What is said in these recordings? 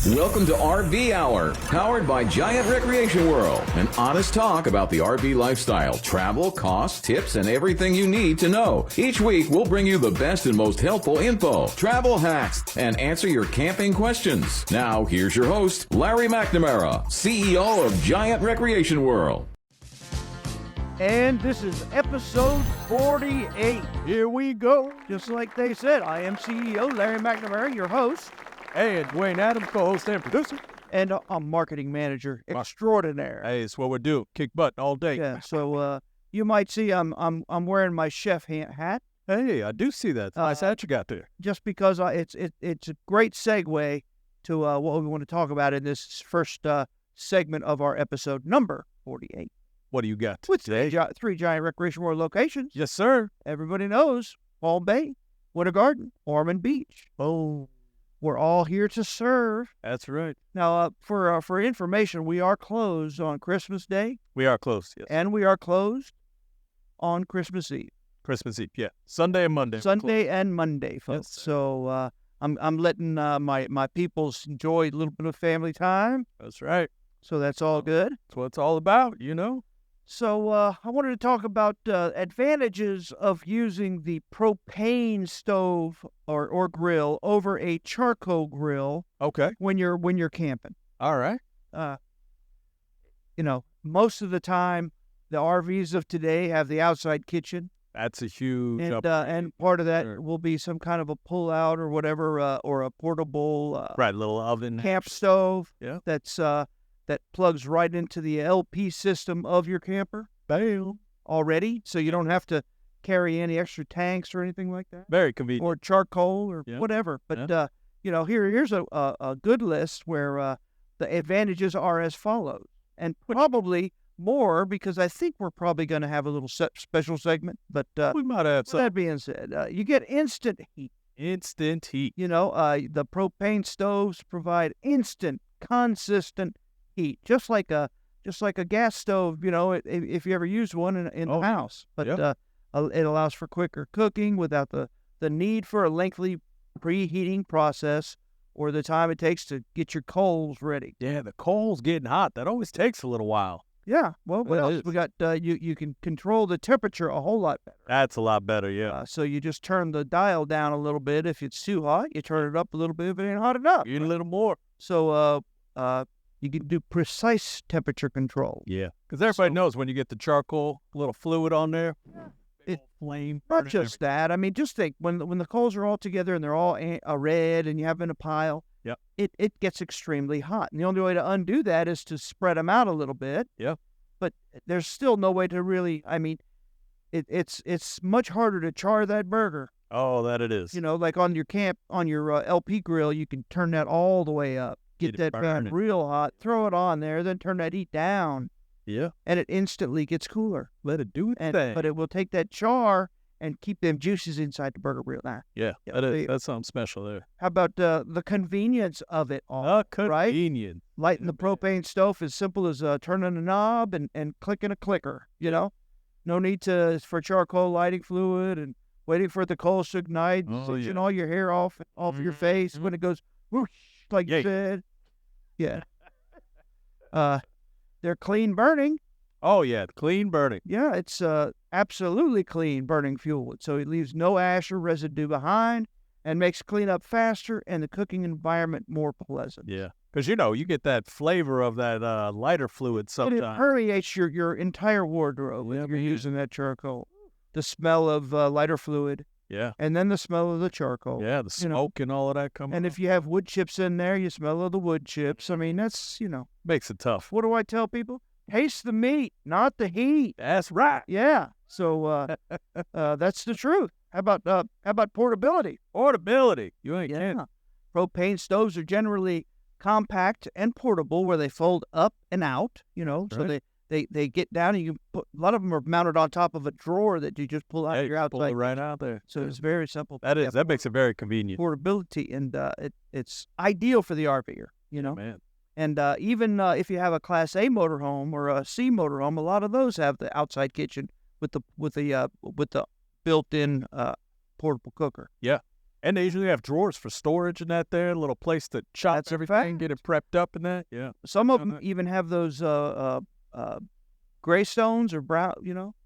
Welcome to RV Hour, powered by Giant Recreation World. An honest talk about the RV lifestyle, travel, costs, tips, and everything you need to know. Each week, we'll bring you the best and most helpful info, travel hacks, and answer your camping questions. Now, here's your host, Larry McNamara, CEO of Giant Recreation World. And this is episode 48. Here we go. Just like they said, I am CEO Larry McNamara, your host. Hey, and Dwayne Adams, co-host and producer. And I'm marketing manager extraordinaire. Hey, it's what we do. Kick butt all day. Yeah, so you might see I'm wearing my chef hat. Hey, I do see that. Nice hat you got there. Just because it's a great segue to what we want to talk about in this first segment of our episode number 48. What do you got With today? three Giant Recreation World locations. Yes, sir. Everybody knows Palm Bay, Winter Garden, Ormond Beach. Oh, We're all here to serve. that's right. Now, for information, we are closed on Christmas Day, We are closed, yes. and we are closed on Christmas Eve, Christmas Eve, yeah. Sunday and Monday. Sunday and Monday, folks. Yes. So I'm letting my peoples enjoy a little bit of family time. That's right. So that's all good. That's what it's all about, you know? So I wanted to talk about advantages of using the propane stove or grill over a charcoal grill Okay. when you're camping. All right. Most of the time, the RVs of today have the outside kitchen, That's a huge and part of that Sure. will be some kind of a pull-out or whatever, or a portable right, little oven. camp stove. Yeah. That plugs right into the LP system of your camper Bam. already, so you don't have to carry any extra tanks or anything like that, Very convenient. or charcoal or Yeah. whatever. But here's a good list where the advantages are as follows, and probably more because I think we're probably going to have a little special segment. But We might have with some that being said, you get instant heat. instant heat. The propane stoves provide instant, consistent heat, just like a gas stove. If you ever used one in the house, but yeah. it allows for quicker cooking without the need for a lengthy preheating process or the time it takes to get your coals ready. Yeah, the coal's getting hot. That always takes a little while. Yeah. Well, what It else is. we got? You can control the temperature a whole lot better. That's a lot better, yeah. So you just turn the dial down a little bit. If it's too hot, you turn it up a little bit if it ain't hot enough. Get a little more. So you can do precise temperature control. Yeah, because everybody So- knows when you get the charcoal, little fluid on there, big It- old flame. Not burning just that. I mean, just think when the coals are all together and they're all red and you have them in a pile. Yep. It gets extremely hot, and the only way to undo that is to spread them out a little bit. Yep. But there's still no way to really. I mean, it's much harder to char that burger. Oh, that it is. Like on your LP grill, you can turn that all the way up, get Get it that gun burning. real hot, throw it on there, then turn that heat down, Yeah, and it instantly gets cooler. let it do its thing. But it will take that char and keep them juices inside the burger reel. Now, yeah, yeah, that's something special there. how about the convenience of it all? Oh, convenient. Lighting the propane stove as simple as turning a knob and clicking a clicker. No need for charcoal lighting fluid and waiting for the coals to ignite, Oh, stitching yeah. all your hair off your face when it goes whoosh, like you Yay. said. Yeah. They're clean burning. Oh, yeah, clean burning. Yeah, it's absolutely clean burning fuel. So it leaves no ash or residue behind and makes cleanup faster and the cooking environment more pleasant. Yeah, because, you get that flavor of that lighter fluid And it sometimes. permeates your entire wardrobe Yeah, if you're man. using that charcoal. The smell of lighter fluid, Yeah, and then the smell of the charcoal. yeah, the you know. smoke and all of that coming And off. if you have wood chips in there, you smell of the wood chips. I mean, that's, Makes it tough. what do I tell people? Taste the meat, not the heat. That's right. Yeah. So that's the truth. How about portability? Portability. You ain't Yeah. kidding. Propane stoves are generally compact and portable where they fold up and out, so Right. they get down and you can put, a lot of them are mounted on top of a drawer that you just pull out Hey, of your pull it outside. right out there. So it's very simple. That makes it very convenient. portability, and it's ideal for the RVer, Man. And even if you have a Class A motorhome or a C motorhome, a lot of those have the outside kitchen with the built-in portable cooker. Yeah. And they usually have drawers for storage in that there, a little place to chop That's a everything, fact. get it prepped up in that. Yeah. Some of Oh, them nice. even have those gray stones or brown,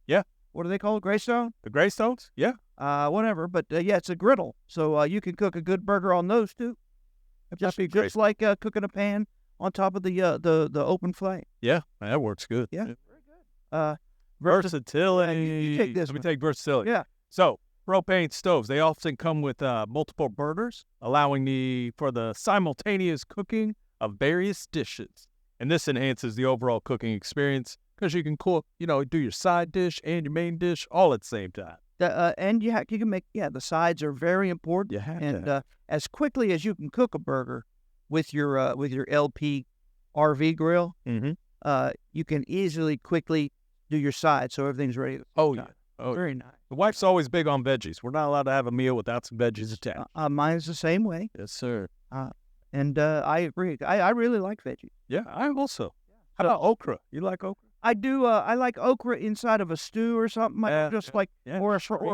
Yeah. what do they call it? Gray stone? The Greystones? Yeah. Whatever. But yeah, it's a griddle. So you can cook a good burger on those too. That'd be great. Just like cooking a pan on top of the open flame. Yeah, that works good. Yeah. Uh, Versatility. Yeah, you take this Let me one. take versatility. Yeah. So, propane stoves, they often come with multiple burners, allowing for the simultaneous cooking of various dishes. And this enhances the overall cooking experience because you can cook, do your side dish and your main dish all at the same time. And you can make, the sides are very important. You have And to. as quickly as you can cook a burger with your LP RV grill, Mm-hmm. you can quickly do your sides so everything's ready. Oh, yeah. Oh, Very nice. the wife's always big on veggies. We're not allowed to have a meal without some veggies attached. Mine's the same way. Yes, sir. And I agree. I really like veggies. Yeah, I also. How about okra? You like okra? I do. I like okra inside of a stew or something. Or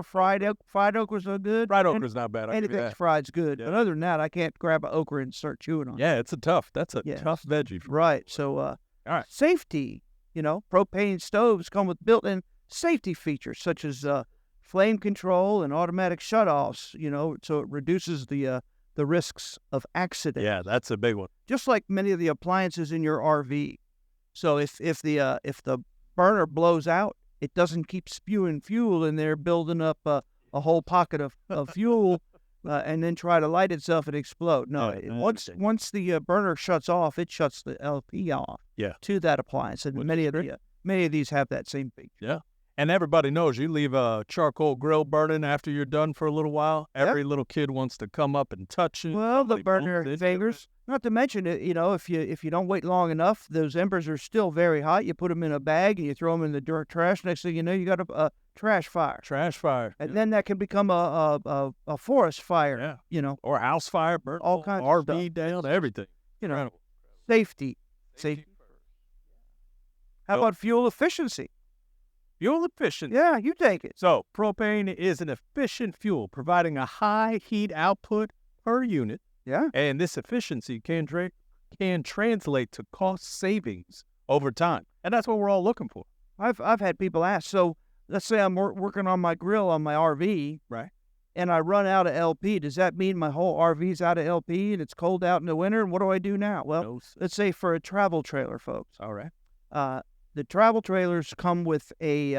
fried okras are good. Fried okra's not bad. I give you Anything that. fried's good. Yeah. But other than that, I can't grab an okra and start chewing on it. Yeah, that's a tough veggie. Right. So, All right. safety. Propane stoves come with built-in safety features such as flame control and automatic shutoffs. So it reduces the risks of accident. Yeah, that's a big one. Just like many of the appliances in your RV. So if the burner blows out, it doesn't keep spewing fuel in there, building up a whole pocket of fuel, and then try to light itself and explode. No, Yeah, once the burner shuts off, it shuts the LP off. Yeah. To that appliance, and Which many is of great. many of these have that same feature. Yeah. And everybody knows you leave a charcoal grill burning after you're done for a little while. Yep. Every little kid wants to come up and touch it. Well, the Somebody burner bumps into fingers. Not to mention it, if you don't wait long enough, those embers are still very hot. You put them in a bag and you throw them in the trash. Next thing you know, you got a trash fire, Trash fire. and then that can become a forest fire. Yeah. Or house fire, burn All kinds of RV down, everything. Incredible. Safety. Safety first. How So- about fuel efficiency? Fuel efficient. Yeah, you take it. So, propane is an efficient fuel, providing a high heat output per unit. Yeah. And this efficiency can translate to cost savings over time. And that's what we're all looking for. I've had people ask. So let's say I'm working on my grill on my RV, Right. and I run out of LP. Does that mean my whole RV's out of LP and it's cold out in the winter? And what do I do now? Well, No, sir. let's say for a travel trailer, folks. All right. The travel trailers come with a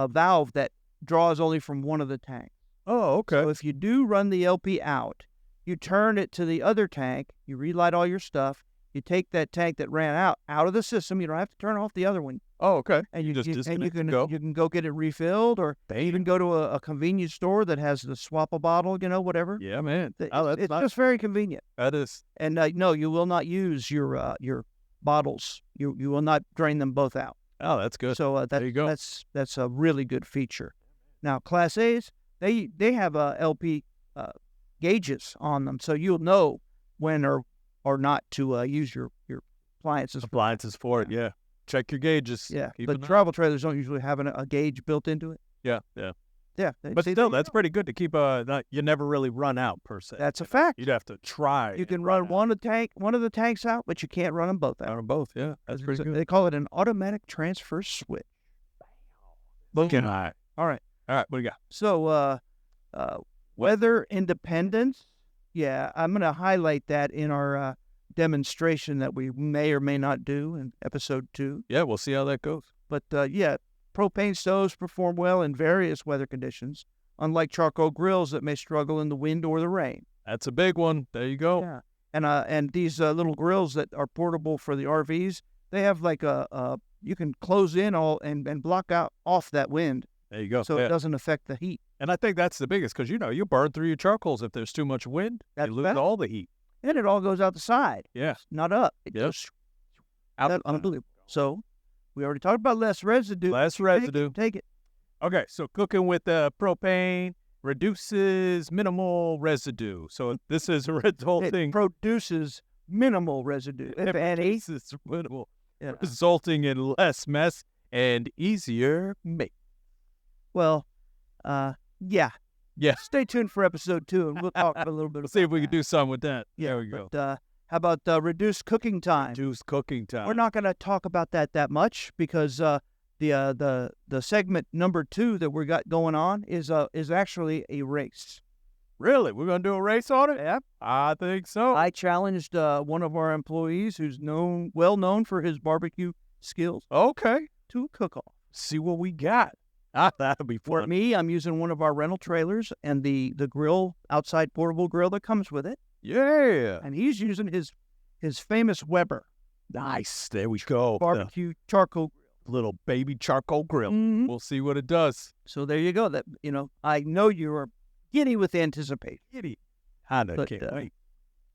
valve that draws only from one of the tanks. Oh, okay. So if you do run the LP out, you turn it to the other tank, you relight all your stuff, you take that tank that ran out of the system. You don't have to turn off the other one, Oh, okay. and You just you disconnect can and go. you can go get it refilled, or even go to a convenience store that has the swap-a bottle, whatever. Yeah, man. It's, Oh, that's it's nice. just very convenient. That is. And no, you will not use your bottles. You will not drain them both out. Oh, that's good. So There you go. that's a really good feature. Now, Class A's, they have LP gauges on them, so you'll know when or not to use your appliances. Appliances for it. Yeah. Check your gauges. Yeah, Keep but an eye- travel trailers don't usually have a gauge built into it. Yeah. Yeah. Yeah, But still, that's pretty good to keep. You never really run out per se. that's a fact. You'd have to try. You can and run out. one of the tanks out, but you can't run them both out. Run 'em both. Yeah. That's pretty good. They call it an automatic transfer switch. Boom. All right. All right. All right. What do you got? So, weather independence. Yeah, I'm going to highlight that in our demonstration that we may or may not do in episode 2. Yeah, we'll see how that goes. But propane stoves perform well in various weather conditions, unlike charcoal grills that may struggle in the wind or the rain. That's a big one. There you go. Yeah, and these little grills that are portable for the RVs, they have like you can close in all and block out off that wind, There you go. so Yeah. it doesn't affect the heat. And I think that's the biggest because you burn through your charcoals if there's too much wind. That's you lose fact. all the heat. And it all goes out the side, Yeah. not up. It Yep. goes out. That's unbelievable. So we already talked about less residue. Less residue. Take it. Okay, so cooking with propane reduces minimal residue. So this is a resulting It produces minimal residue, if any. Produces minimal, Yeah. resulting in less mess and easier make. Well, yeah, Yeah. Stay tuned for episode 2, and we'll talk a little bit. We'll see if we about can do something with that. Yeah, There we go. But, how about reduced cooking time? Reduced cooking time. We're not going to talk about that much because the segment number 2 that we got going on is actually a race. Really? We're going to do a race on it? Yep. I think so. I challenged one of our employees who's well known for his barbecue skills Okay. to a cook-off. See what we got. That'll be For fun. me, I'm using one of our rental trailers and the grill, outside portable grill that comes with it. Yeah. And he's using his famous Weber Nice. There we go. barbecue charcoal grill. The little baby charcoal grill. Mhm. We'll see what it does. So there you go. That I know you are giddy with anticipation. Giddy. I But, can't wait.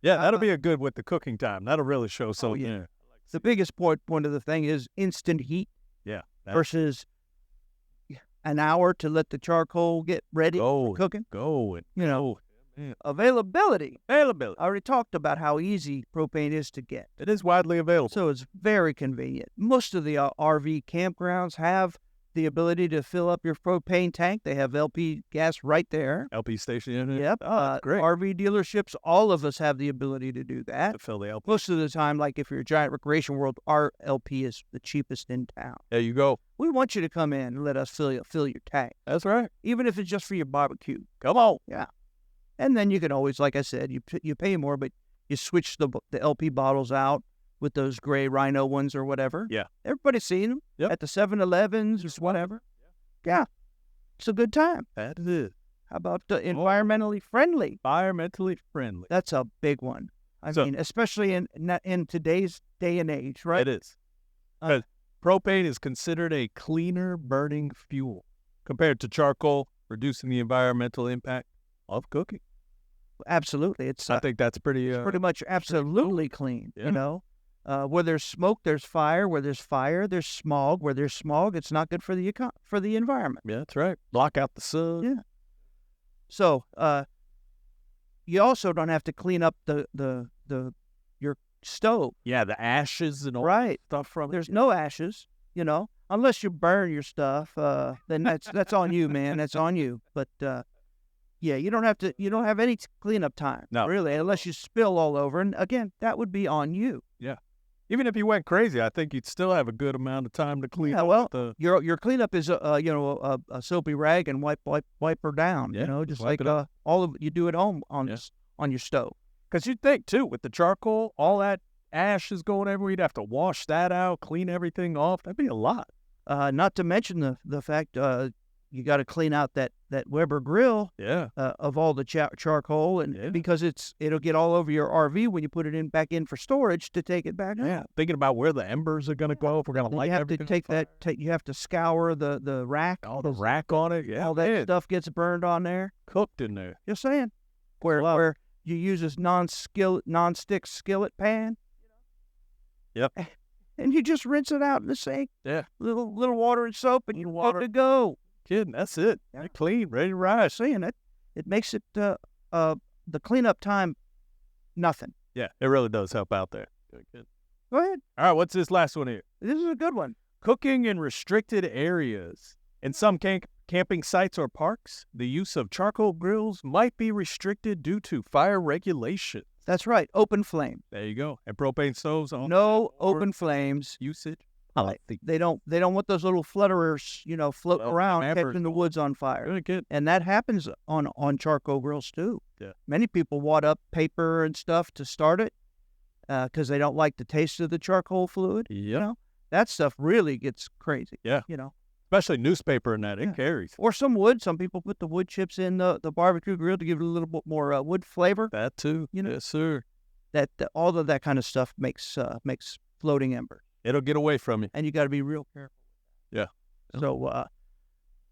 Yeah, that'll uh, be a good with the cooking time. That'll really show something. yeah. The biggest point of the thing is instant heat Yeah. versus an hour to let the charcoal get ready for cooking. Go and You know, man. availability. Availability. I already talked about how easy propane is to get. It is widely available. So it's very convenient. Most of the RV campgrounds have the ability to fill up your propane tank. They have LP gas right there. LP station in it. Yep. Oh, that's great. RV dealerships, all of us have the ability to do that. To fill the LP. Most of the time, like if you're a Giant Recreation World, our LP is the cheapest in town. There you go. We want you to come in and let us fill your tank, That's right. even if it's just for your barbecue. Come on. And then you can always, like I said, you pay more, but you switch the LP bottles out with those gray Rhino ones or whatever. Yeah. Everybody's seen them Yep. at the 7-Elevens or whatever. Yeah. It's a good time. That is How about environmentally friendly? environmentally friendly. That's a big one. I So- mean, especially in today's day and age, right? It is. Uh, Propane is considered a cleaner burning fuel compared to charcoal, reducing the environmental impact of cooking. Absolutely. It's I think that's pretty much absolutely clean, Yeah. Where there's smoke, there's fire. Where there's fire, there's smog. Where there's smog, it's not good for the environment. yeah, that's right. Block out the sun. Yeah. So, you also don't have to clean up your stove. Yeah, the ashes and all Right. that stuff from There's it. no ashes, unless you burn your stuff, then that's on you, man. That's on you. But, yeah, you don't have any cleanup time. No. Really, unless you spill all over. And again, that would be on you. Even if you went crazy, I think you'd still have a good amount of time to clean Yeah, up well, the your cleanup is a soapy rag and wipe her down. Yeah, Just wipe like it up. all of you do at home on Yeah. on your stove. Because you'd think, too, with the charcoal, all that ash is going everywhere. You'd have to wash that out, clean everything off. That'd be a lot. Not to mention the fact you got to clean out that Weber grill Yeah. of all the charcoal, and Yeah. because it'll get all over your RV when you put it back in for storage to take it back out. Yeah. Thinking about where the embers are going to go if we're going to Then light you have to everything on fire. you have to scour the rack. All the rack on it. Yeah. all that man. stuff gets burned on there. Cooked in there. Just saying. Where you use this non-stick skillet pan. Yep. And you just rinse it out in the sink. Yeah. Little water and soap, and you're Little water. good to go. Kidding. That's it. Yeah. They're clean, ready to rise. Saying it makes it the cleanup time nothing. Yeah. It really does help out there. Good. Go ahead. All right. What's this last one here? This is a good one. Cooking in restricted areas. In some camping sites or parks, the use of charcoal grills might be restricted due to fire regulation. That's right. Open flame. There you go. And propane stoves on No open flames. usage. They don't want those little flutterers, floating Well, around members. catching the woods on fire. Really good. And that happens on charcoal grills too. Yeah. Many people wad up paper and stuff to start it because they don't like the taste of the charcoal fluid. Yep. That stuff really gets crazy. Yeah. You know. Especially newspaper and that. Yeah. It carries. Or some wood. Some people put the wood chips in the barbecue grill to give it a little bit more wood flavor. That too. You know. Yes, sir. All of that kind of stuff makes floating ember. It'll get away from you. And you got to be real careful. Yeah. So,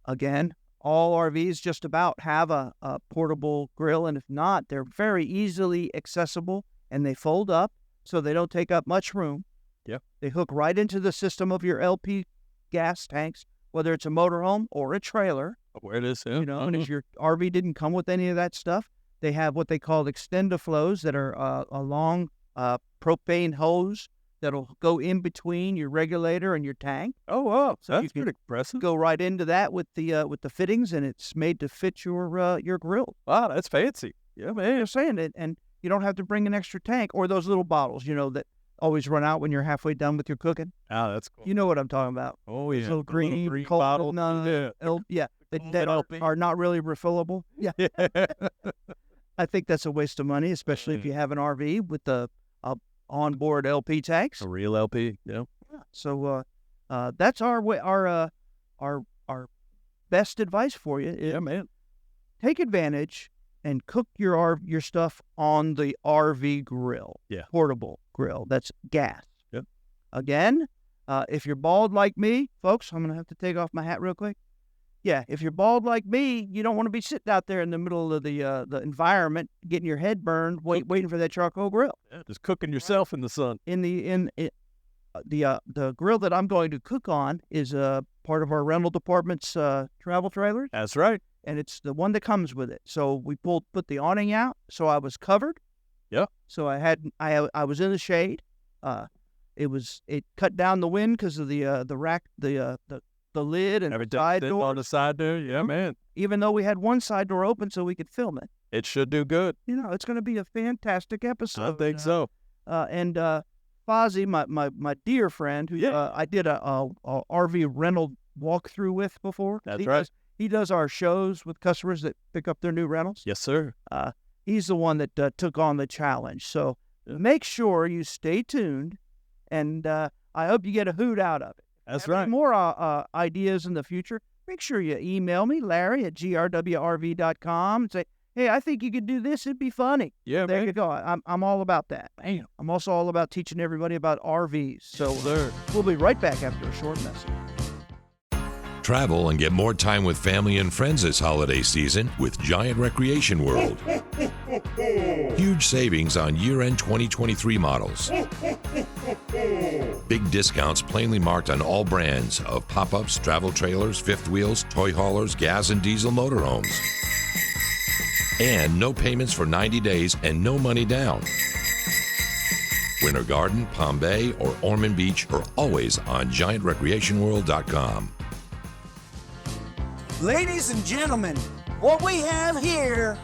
again, all RVs just about have a portable grill, and if not, they're very easily accessible, and they fold up so they don't take up much room. Yep. They hook right into the system of your LP gas tanks, whether it's a motorhome or a trailer. Where it is, yeah. And if your RV didn't come with any of that stuff, they have what they call extendaflows that are a long propane hose that'll go in between your regulator and your tank. Oh, wow. So That's you can pretty impressive. Go right into that with the fittings, and it's made to fit your grill. Wow, that's fancy. Yeah, man. I'm saying it, and you don't have to bring an extra tank or those little bottles, that always run out when you're halfway done with your cooking. Oh, that's cool. You know what I'm talking about. Oh, yeah. Those little The little green bottle. that are not really refillable. Yeah. I think that's a waste of money, especially if you have an RV with the onboard LP tanks. A real LP, yeah. So that's our best advice for you. Yeah, man. Take advantage and cook your stuff on the RV grill. Yeah. Portable grill. That's gas. Yep. Again, if you're bald like me, folks, I'm gonna have to take off my hat real quick. Yeah, if you're bald like me, you don't want to be sitting out there in the middle of the environment, getting your head burned, waiting for that charcoal grill. Yeah, just cooking yourself in the sun. The grill that I'm going to cook on is part of our rental department's travel trailers, That's right. and it's the one that comes with it. So we put the awning out, so I was covered. Yeah. So I was in the shade. It cut down the wind because of the rack, the lid and Everything side sitting door. on the side there. Yeah, man. Even though we had one side door open so we could film it. It should do good. It's going to be a fantastic episode. I think so. And Fozzie, my dear friend, who I did a RV rental walkthrough with before. That's right. He does our shows with customers that pick up their new rentals. Yes, sir. He's the one that took on the challenge. So make sure you stay tuned, and I hope you get a hoot out of it. That's Have right. any more ideas in the future, make sure you email me, Larry at grwrv.com, and say, hey, I think you could do this. It'd be funny. Yeah, There man. you go. I'm all about that. Damn. I'm also all about teaching everybody about RVs. So Sir. we'll be right back after a short message. Travel and get more time with family and friends this holiday season with Giant Recreation World. Huge savings on year-end 2023 models. Big discounts plainly marked on all brands of pop-ups, travel trailers, fifth wheels, toy haulers, gas and diesel motorhomes. And no payments for 90 days and no money down. Winter Garden, Palm Bay, or Ormond Beach are always on GiantRecreationWorld.com. Ladies and gentlemen, what we have here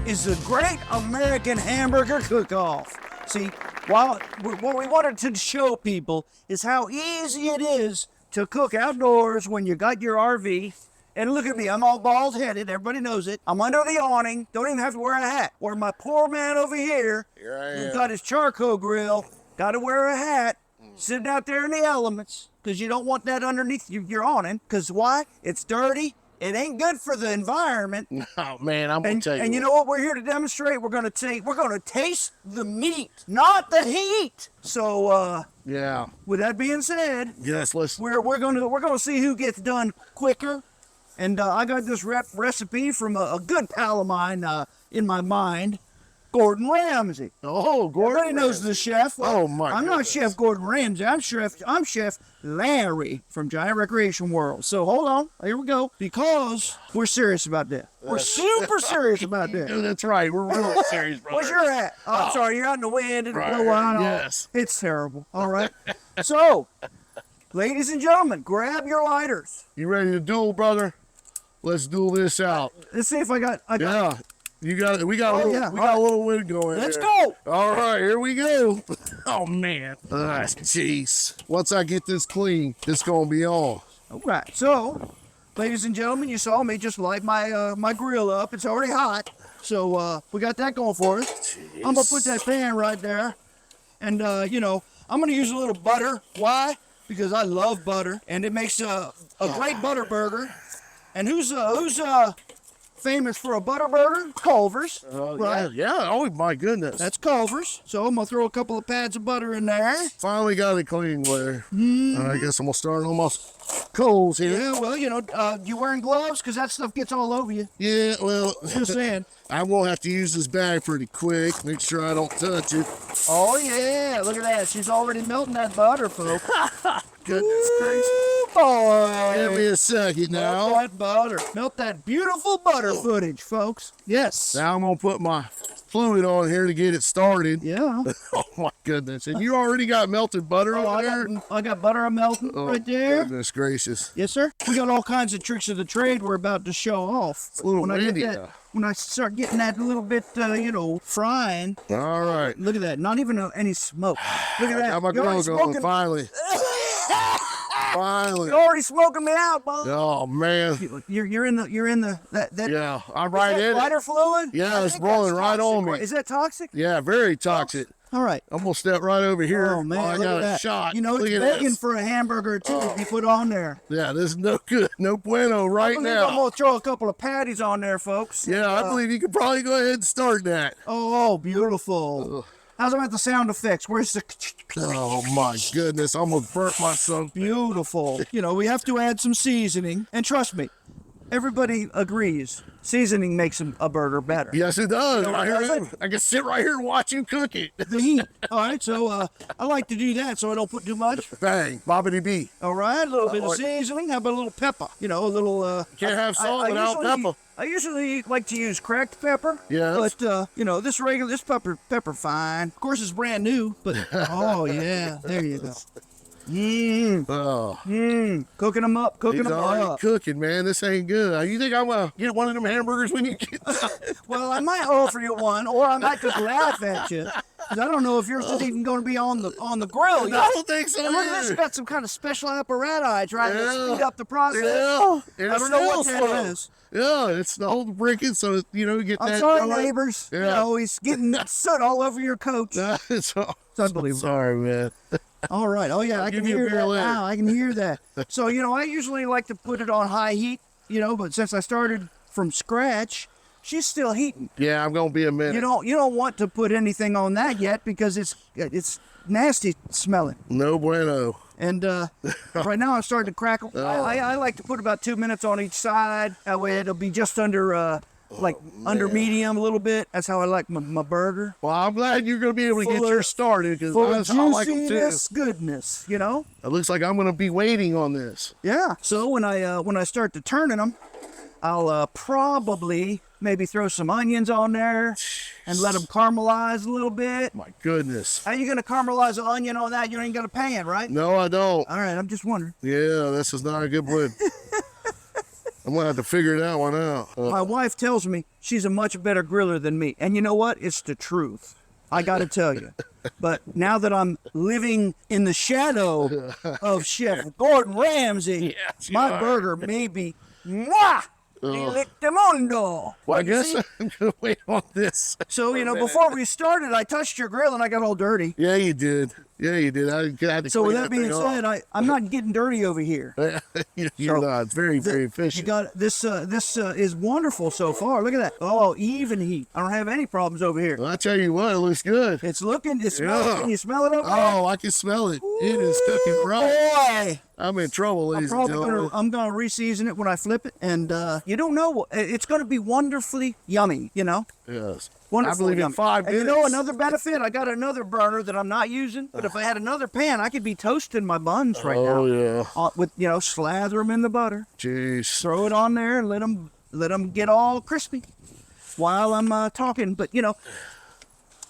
is the Great American Hamburger Cook-Off. See, what we wanted to show people is how easy it is to cook outdoors when you got your RV. And look at me, I'm all bald-headed, everybody knows it. I'm under the awning, don't even have to wear a hat. Where my poor man over here, who's got his charcoal grill, got to wear a hat, sitting out there in the elements, because you don't want that underneath your awning. Because why? It's dirty. It ain't good for the environment. Oh man, I'm gonna tell you. And you know what we're here to demonstrate? We're gonna taste the meat, not the heat. So yeah. with that being said, Yes, let's. we're gonna see who gets done quicker. And I got this recipe from a good pal of mine in my mind, Gordon Ramsay. Oh, Gordon. Everybody knows the chef. Oh, my I'm not goodness. Chef Gordon Ramsay. I'm Chef Larry from Giant Recreation World. So hold on, here we go. Because we're serious about that. We're super serious about that. That's right. We're real serious, brother. Where's your hat? Oh, I'm sorry, you're out in the wind and Right. blow out. Yes. It's terrible. All right. So, ladies and gentlemen, grab your lighters. You ready to duel, brother? Let's duel this out. Let's see if I got. Yeah. You got it. We got yeah. a little wind going. Let's here. go. All right, here we go. Oh man. Jeez. Once I get this clean, it's gonna be on. All right. So, ladies and gentlemen, you saw me just light my grill up. It's already hot. So we got that going for us. I'm gonna put that pan right there, and I'm gonna use a little butter. Why? Because I love butter, and it makes a great butter burger. And who's famous for a butter burger? Culver's. Right. Yeah. Oh my goodness. That's Culver's. So I'm gonna throw a couple of pads of butter in there. Finally got it clean there. I guess I'm gonna start on my coals here. Yeah, well, you wearing gloves? Because that stuff gets all over you. Yeah, well, Just saying. I will have to use this bag pretty quick. Make sure I don't touch it. Oh, yeah. Look at that. She's already melting that butter, folks. Goodness gracious. Ooh, boy. Give me a second now. Melt that butter. Melt that beautiful butter footage, folks. Yes. Now I'm gonna put my fluid on here to get it started. Yeah. Oh my goodness! And you already got melted butter Oh, over there? I got butter melting right there. Goodness gracious! Yes, sir. We got all kinds of tricks of the trade we're about to show off. It's a little When I get windy, that- though. When I start getting that little bit, frying. All right. Look at that. Not even any smoke. Look at that. Got my You're grill already going smoking. finally. Finally. You're already smoking me out, bud. Oh man. You're in the that. Yeah, I'm Is right that in it. lighter fluid? Yeah, I it's think boiling that's right toxic, on me. right? Is that toxic? Yeah, very toxic. All right. I'm gonna step right over here. Oh man, while I look got at a that. shot. You know, Look it's at begging this. for a hamburger too to be put on there. Yeah, this is no good. No bueno right I'm now. gonna throw a couple of patties on there, folks. Yeah, I believe you could probably go ahead and start that. Oh, beautiful. How's about the sound effects? Where's the Oh my goodness, I almost burnt myself. beautiful? We have to add some seasoning, and trust me, everybody agrees. Seasoning makes a burger better. Yes, it does. You know, I, does it? I can sit right here and watch you cook it. The heat. All right, so I like to do that so I don't put too much. Bang, bobbity bee. All right, a little bit of seasoning. How about a little pepper? A little. Can't have salt I without usually- pepper. I usually like to use cracked pepper. Yes. But this pepper fine. Of course, it's brand new. But oh yeah, there you go. Cooking them up, He's already cooking, man. This ain't good. You think I'm gonna get one of them hamburgers when you get Well, I might offer you one, or I might just laugh at you. 'Cause I don't know if yours is even going to be on the grill. I don't think so. And look at this, it's got some kind of special apparatus trying to Yeah. speed up the process. Yeah. And I don't know what it's still that slow. is. Yeah, it's the whole briquet, so you get I'm that. sorry, going. neighbors. Yeah. He's getting soot all over your coach. It's unbelievable. Sorry, man. All right. Oh, yeah, I can give you a hear beer that later. now. I can hear that. So, I usually like to put it on high heat, but since I started from scratch, she's still heating. Yeah, I'm gonna be a minute. You don't want to put anything on that yet because it's nasty smelling. No bueno. And right now I'm starting to crackle. I like to put about 2 minutes on each side. That way it'll be just under under medium a little bit. That's how I like my burger. Well, I'm glad you're gonna be able to get Full of- yours started because Full of that's how I like them too. juiciness, goodness, It looks like I'm gonna be waiting on this. Yeah. So when I start to turning them, I'll probably maybe throw some onions on there and let them caramelize a little bit. My goodness. How you gonna caramelize an onion on that? You ain't got a pan, right? No, I don't. All right. I'm just wondering. Yeah, this is not a good one. I'm gonna have to figure that one out. My wife tells me she's a much better griller than me. And you know what? It's the truth. I got to tell you. But now that I'm living in the shadow of Chef Gordon Ramsay, Yes, you my are. burger may be mwah, delictamundo. Well, I You guess see? I'm gonna wait on this. So, before we started, I touched your grill and I got all dirty. Yeah, you did. Yeah, you did. I had to So with clean that being thing said, I'm not getting dirty over here. off. You're not. It's very, very You efficient. got this. This is wonderful so far. Look at that. Oh, even heat. I don't have any problems over here. Well, I tell you what, it looks good. It's looking. It smells. Yeah. Can you smell it over there? Oh, I can smell it. It is cooking right. Boy, I'm in trouble, ladies and probably gentlemen. I'm gonna re-season it when I flip it, and you don't know. It's gonna be wonderfully yummy. Yes. Wonderful. I believe in yummy. 5 And minutes. another benefit, I got another burner that I'm not using. But if I had another pan, I could be toasting my buns right now. Oh yeah. With slather them in the butter, Jeez. throw it on there, and let them get all crispy while I'm talking. But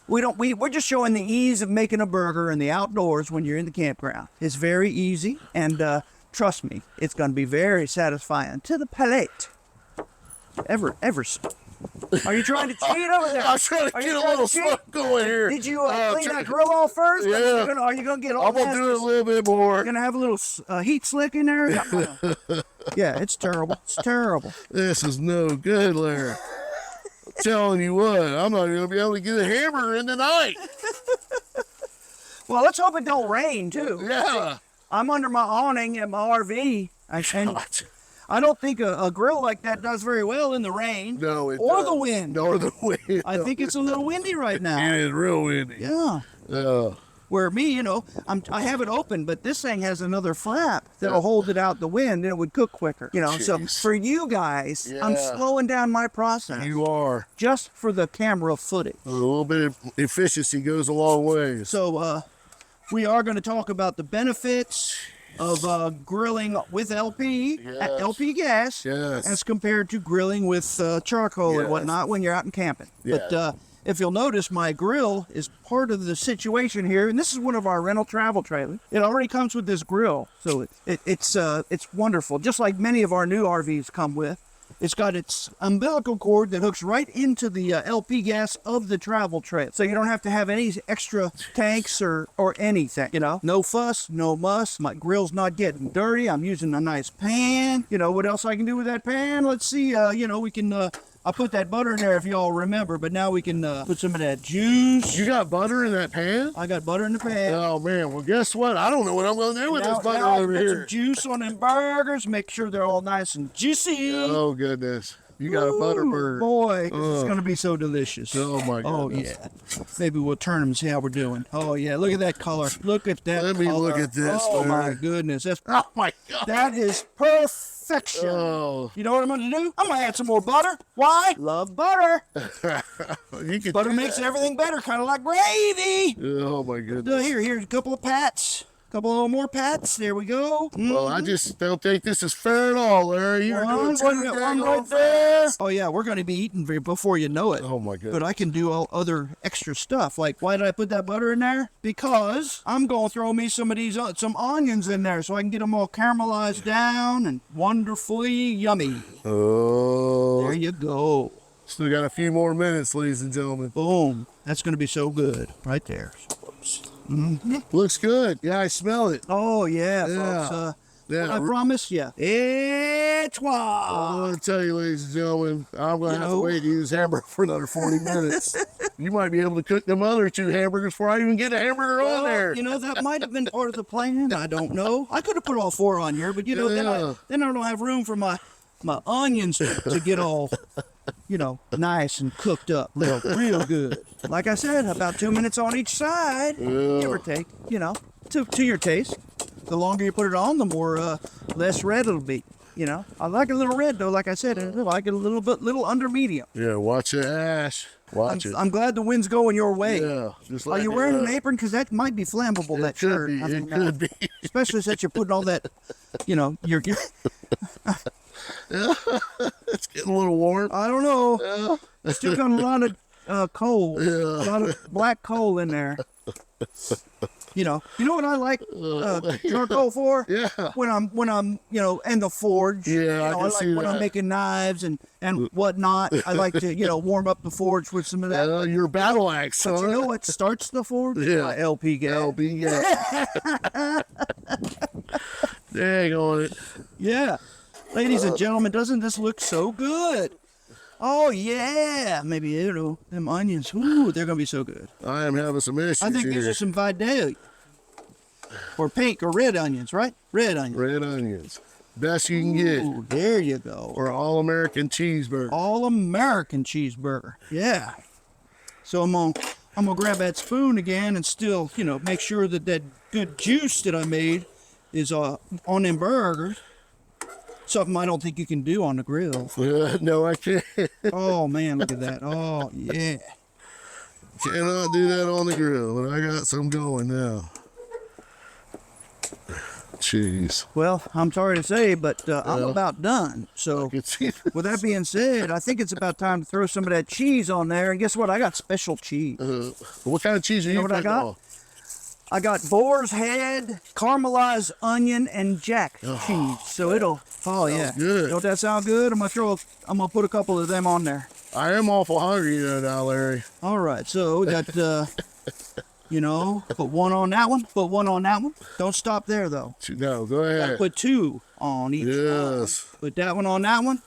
we're just showing the ease of making a burger in the outdoors when you're in the campground. It's very easy, and trust me, it's going to be very satisfying to the palate. Ever so. Are you trying to cheat over there? I'm trying to Are get you a trying little to cheat? smoke going here. Did you I'm clean trying- that grill off first? Yeah. Are you gonna get all I'm gonna do it a nasty? little bit more. You're gonna have a little heat slick in there? Yeah, it's terrible. It's terrible. This is no good, Larry. I'm telling you what, I'm not gonna be able to get a hamburger in tonight. Well, let's hope it don't rain too. Yeah. I'm under my awning at my RV, and I don't think a grill like that does very well in the rain. No, it or the doesn't. wind. Or the wind. I think it's a little windy right It now. is real windy. Yeah. Where me, I have it open, but this thing has another flap that'll hold it out the wind, and it would cook quicker. So Jeez. for you guys, I'm Yeah. slowing down my process You are. just for the camera footage. A little bit of efficiency goes a long way. So we are going to talk about the benefits grilling with LP gas, Yes. as compared to grilling with charcoal and Yes. whatnot when you're out and camping. Yeah. But if you'll notice, my grill is part of the situation here, and this is one of our rental travel trailers. It already comes with this grill, so it's wonderful, just like many of our new RVs come with. It's got its umbilical cord that hooks right into the LP gas of the travel trailer. So you don't have to have any extra tanks or anything, you know. No fuss, no muss. My grill's not getting dirty. I'm using a nice pan. You know, what else I can do with that pan? Let's see, we can... I put that butter in there if y'all remember, but now we can put some of that juice. You got butter in that pan? I got butter in the pan. Oh, man. Well, guess what? I don't know what I'm going to do with Now- this butter now I over put here. some juice on them burgers. Make sure they're all nice and juicy. Oh, goodness. You got a butter Ooh, burger. boy, it's going to be so delicious. Oh, my Oh, goodness. yeah. Maybe we'll turn them and see how we're doing. Oh, yeah. Look at that color. Look at that Let me color. look at this, Oh, my Larry. goodness. Oh, my God. That is perfection. Oh. You know what I'm going to do? I'm going to add some more butter. Why? Love butter. You can Butter makes everything better, kind of like gravy. Oh, my goodness. Here's a couple of pats. Couple of more pats. There we go. Well, I just don't think this is fair at all, Larry. You're doing too One dang right on there. fast. Oh, yeah, we're going to be eating before you know it. Oh, my goodness. But I can do all other extra stuff. Like, why did I put that butter in there? Because I'm going to throw me some of these, some onions in there so I can get them all caramelized down and wonderfully yummy. Oh. There you go. Still got a few more minutes, ladies and gentlemen. Boom. That's going to be so good right there. Looks good. Yeah, I smell it. Oh, yeah, Yeah. folks. Yeah. I promise you. It's I want to tell you, ladies and gentlemen, I'm going to have to wait to use hamburger for another 40 minutes. You might be able to cook them other 2 hamburgers before I even get a hamburger on there. You know, that might have been part of the plan. I don't know. I could have put all 4 on here, but, you know, Yeah. then I don't have room for my onions to get all, nice and cooked up real good. Like I said, about 2 minutes on each side, give or take, to your taste. The longer you put it on, the more less red it'll be. I like a little red though. Like I said, I like it a little under medium. Yeah, watch it, Ash. Watch it. I'm glad the wind's going your way. Yeah. Just Are like you wearing an apron? Because that might be flammable. It That could shirt. be. I mean, It could be. especially since you're putting all that. You're. It's getting a little warm. I don't know. Still got a lot of coal. A lot of black coal in there. You know what I like charcoal for? Yeah. When I'm in the forge. Yeah, I can like see when that. I'm making knives and whatnot. I like to warm up the forge with some of that. Your battle axe, But huh? you know what starts the forge? Yeah. My LP gas. LB, yeah. Dang on it. Yeah. Ladies and gentlemen, doesn't this look so good? Oh, yeah. Maybe, them onions. Ooh, they're going to be so good. I am having some issues I think here. these are some Vidalia. Or pink or red onions, right? Red onions. Red onions. Best you can get. Ooh, there you go. Or All-American cheeseburger. All-American cheeseburger. Yeah. So I'm gonna grab that spoon again and still, make sure that good juice that I made is on them burgers. Something I don't think you can do on the grill. No, I can't. Oh man, look at that. Oh yeah. Cannot do that on the grill, but I got some going now. Jeez. Well, I'm sorry to say, but I'm about done. So I can see with that being said, I think it's about time to throw some of that cheese on there. And guess what? I got special cheese. what kind of cheese are you know what I putting got? on? I got boar's head, caramelized onion, and jack cheese. So it'll, yeah. good. Don't that sound good? I'm gonna put a couple of them on there. I am awful hungry now, Larry. All right. So we got, put one on that one. Put one on that one. Don't stop there though. No, go ahead. Put 2 on each. Yes. Put that one on that one,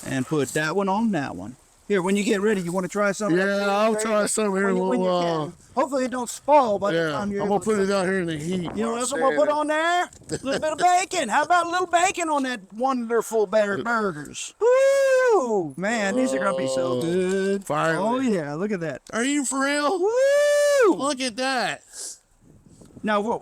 and put that one on that one. Here, when you get ready, you want to try something? Yeah, I'll try some here in a When little you while. can. Hopefully it don't spoil by the Yeah, time I'm you're gonna able to put it cook. out here in the heat. You know what else I'm gonna put on there? A little bit of bacon. How about a little bacon on that wonderful burgers? Woo! Man, these are gonna be so good. Finally. Oh yeah, look at that. Are you for real? Woo! Look at that. Now,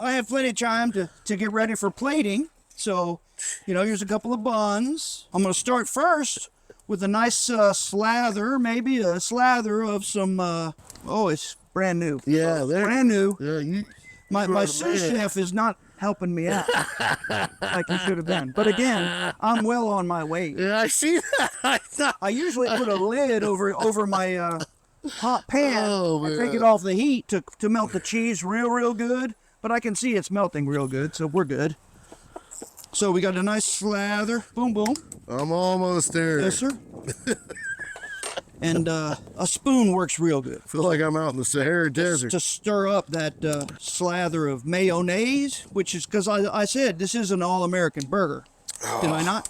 I have plenty of time to get ready for plating. So, here's a couple of buns. I'm gonna start first with a nice slather of some. It's brand new. Yeah, there. Brand new. Yeah, My are the sous man. chef is not helping me out like you should have been. But again, I'm well on my way. Yeah, I see that. I usually put a lid over my hot pan. Oh, I take man. it off the heat to melt the cheese real good. But I can see it's melting real good, so we're good. So we got a nice slather. Boom, boom. I'm almost there. Yes, sir. And a spoon works real good. Feel like I'm out in the Sahara Desert. To stir up that slather of mayonnaise, which is because I said this is an all-American burger. Did I not?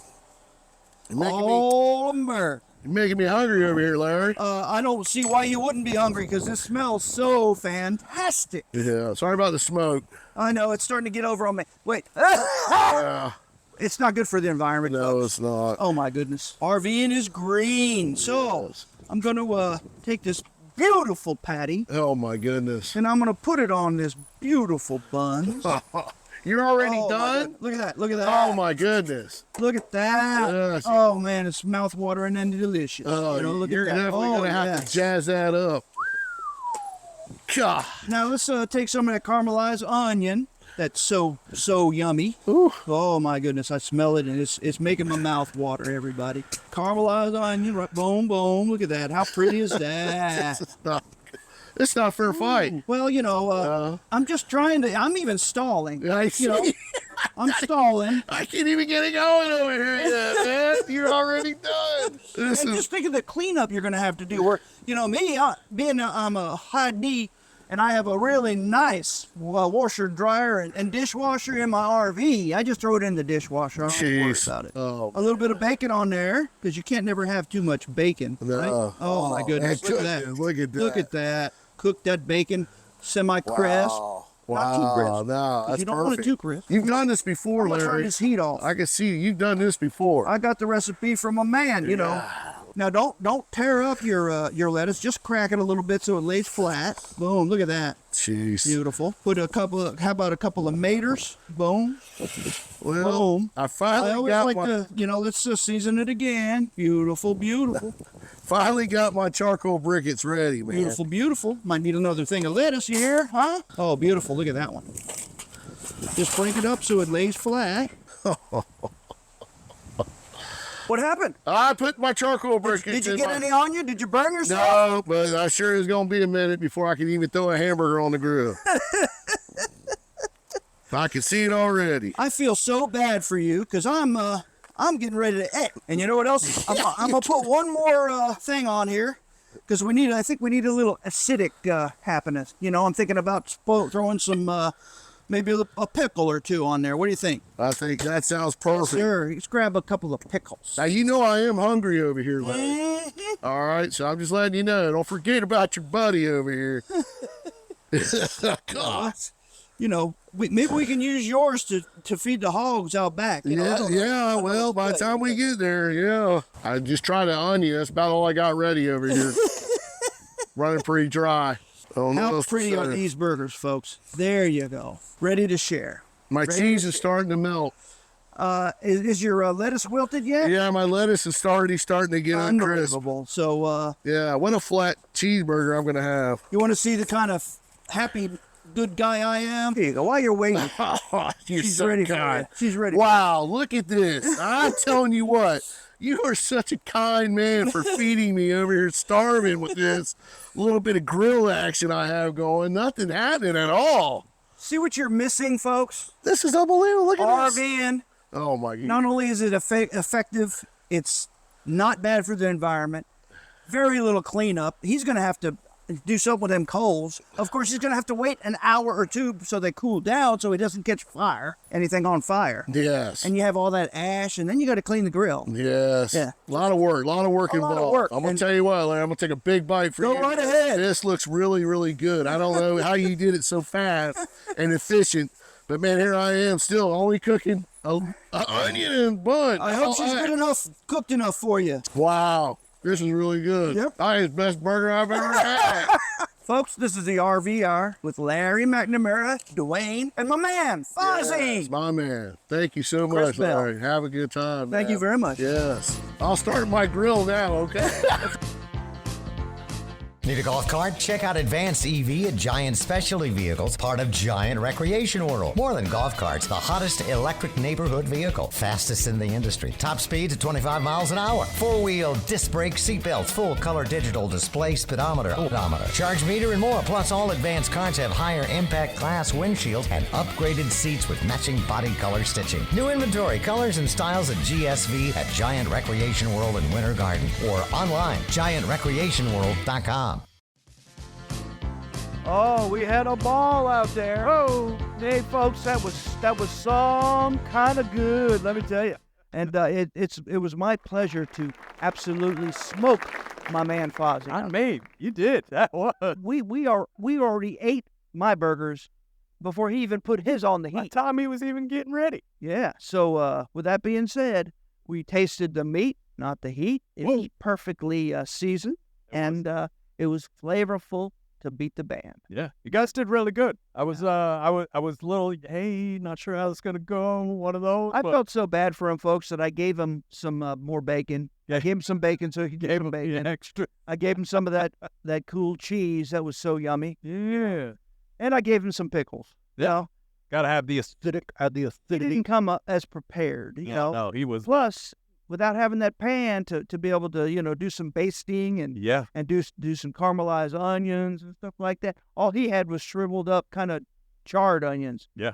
All-American. You're making me hungry over here, Larry. I don't see why you wouldn't be hungry because this smells so fantastic. Yeah, sorry about the smoke. I know, it's starting to get over on me. Wait. Yeah. It's not good for the environment. No, folks. it's not. Oh, my goodness. RVing is green. So I'm going to take this beautiful patty Oh, my goodness. and I'm going to put it on this beautiful bun. You're already Oh, my done? God. Look at that. Look at that. Oh, my goodness. Look at that. Yes. Oh, man, it's mouth-watering and delicious. Oh, You know, look you're at that. definitely going to have yes. to jazz that up. God. Now, let's take some of that caramelized onion. That's so yummy. Ooh. Oh, my goodness. I smell it, and it's making my mouth water, everybody. Caramelized onion, right, boom, boom. Look at that. How pretty is that? It's not fair fight. Well, you know, I'm just trying to, I'm even stalling. I see. You know, I'm stalling. I can't even get it going over here yet, man. You're already done. This I'm is just thinking the cleanup you're going to have to do. Where, you know, me, I'm a high D, and I have a really nice washer, dryer, and dishwasher in my RV. I just throw it in the dishwasher. I don't worry Jeez. about it. Oh. A little bit of bacon on there, because you can't never have too much bacon. Right? No. Oh, my goodness. Look at that. Look at that. Look at that. Cook that bacon semi-crisp. Wow. Not too crisp. Wow, no, that's You don't perfect. want it too crisp. You've done this before, I'm gonna turn Larry. this heat off. I can see you've done this before. I got the recipe from a man, you know. Now don't tear up your lettuce. Just crack it a little bit so it lays flat. Boom! Look at that. Jeez. Beautiful. Put how about a couple of maters? Boom. Well, Boom. I finally I always got like my to, you know, let's just season it again. Beautiful, beautiful, finally got my charcoal briquettes ready, man. beautiful, beautiful. Might need another thing of lettuce. You hear? Huh? Oh, beautiful. Look at that one. Just break it up so it lays flat. What happened? I put my charcoal briquettes Did you in get my... any on you? Did you burn yourself? No, but I sure is going to be a minute before I can even throw a hamburger on the grill. I can see it already. I feel so bad for you because I'm getting ready to eat. And you know what else? I'm gonna put one more thing on here because I think we need a little acidic happiness. You know, I'm thinking about throwing some maybe a pickle or two on there. What do you think? I think that sounds perfect. Sure, let's grab a couple of pickles. Now, you know I am hungry over here, Larry. Mhm. All right, so I'm just letting you know. Don't forget about your buddy over here. God. You know, maybe we can use yours to feed the hogs out back. You know, I don't know. Yeah, well, by the time we get there, yeah. I just tried to onion. That's about all I got ready over here. Running pretty dry. Oh, no, How that's pretty are better. these burgers, folks? There you go. Ready to share. My cheese is starting to melt. Is your lettuce wilted yet? Yeah, my lettuce is starting to get uncrisp. Unbelievable. So, Yeah, what a flat cheeseburger I'm going to have. you want to see the kind of happy, good guy I am? Here you go. While you're waiting, You're she's so ready for kind. it. She's ready. Wow, look at this. I'm telling you what, you are such a kind man for feeding me over here starving with this little bit of grill action I have going. Nothing happening at all. See what you're missing, folks? This is unbelievable. Look at this. RVing. Oh, my God. Not only is it effective, it's not bad for the environment. Very little cleanup. He's going to have to do something with them coals. Of course, he's going to have to wait an hour or two so they cool down so he doesn't catch anything on fire. Yes. And you have all that ash, and then you got to clean the grill. Yes. Yeah. A lot of work A lot involved. of work. I'm going And- to tell you what, Larry, I'm going to take a big bite for Go you. right ahead. This looks really, really good. I don't know how you did it so fast and efficient, but man, here I am still only cooking an onion and bun. I hope she's good enough, cooked enough for you. Wow. This is really good. Yep. That is the best burger I've ever had. Folks, this is the RVR with Larry McNamara, Dwayne, and my man, Fozzie. Yes, my man. Thank you so Chris much, Bell. Larry. Have a good time. Thank man. you very much. Yes. I'll start my grill now, okay? Need a golf cart? Check out Advanced EV at Giant Specialty Vehicles, part of Giant Recreation World. More than golf carts, the hottest electric neighborhood vehicle. Fastest in the industry. Top speeds at 25 miles an hour. Four-wheel disc brake seatbelts, full color digital display, speedometer, odometer, charge meter, and more. Plus, all advanced carts have higher impact glass windshields and upgraded seats with matching body color stitching. New inventory, colors, and styles at GSV at Giant Recreation World in Winter Garden or online, giantrecreationworld.com. Oh, we had a ball out there. Oh, hey, folks, that was some kind of good, let me tell you. And it was my pleasure to absolutely smoke my man Fozzie. You did. That was. We already ate my burgers before he even put his on the By heat. the time he was even getting ready. Yeah. So with that being said, we tasted the meat, not the heat. It was perfectly seasoned, and it was flavorful to beat the band. Yeah, you guys did really good. I was a little, hey, not sure how it's gonna go. One of those. I felt so bad for him, folks, that I gave him some more bacon. Yeah. I gave him some bacon so he could get some bacon. Extra. I gave him some of that cool cheese that was so yummy. Yeah. And I gave him some pickles. Yeah. You know, Gotta have the acidic. he didn't come up as prepared, you know. No, he was. Plus, without having that pan to be able to, do some basting and Yeah. do some caramelized onions and stuff like that. All he had was shriveled up kind of charred onions. Yeah.